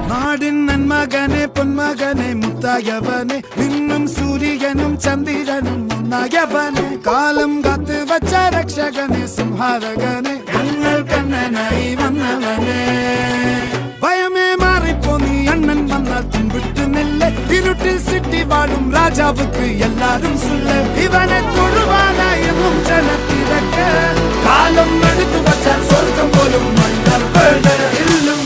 നാടിൻ നന്മകനെ പൊന്മകനെ മുത്തായവനെ നിന്നും സൂര്യനും ചന്ദ്രനും ഒന്നായവനെ കാലം കാത്ത് വച്ച രക്ഷകനെ സംഹാരകനെ ഞങ്ങൾ കണ്ണനായി വന്നവനെ ഭയമേ മാറിപ്പോ നീ അണ്ണൻ വന്നാൽ തുമ്പിട്ട് നെല്ല് ഇരുട്ടിൽ സിറ്റി വാഴും രാജാവുക്ക് എല്ലാരും സുല്ല് ഇവനെ തൊഴുവാനായും ജനത്തിരക്ക് കാലം എടുത്തു വച്ചാൽ സ്വർഗം പോലും മണ്ണൽ ഇല്ലും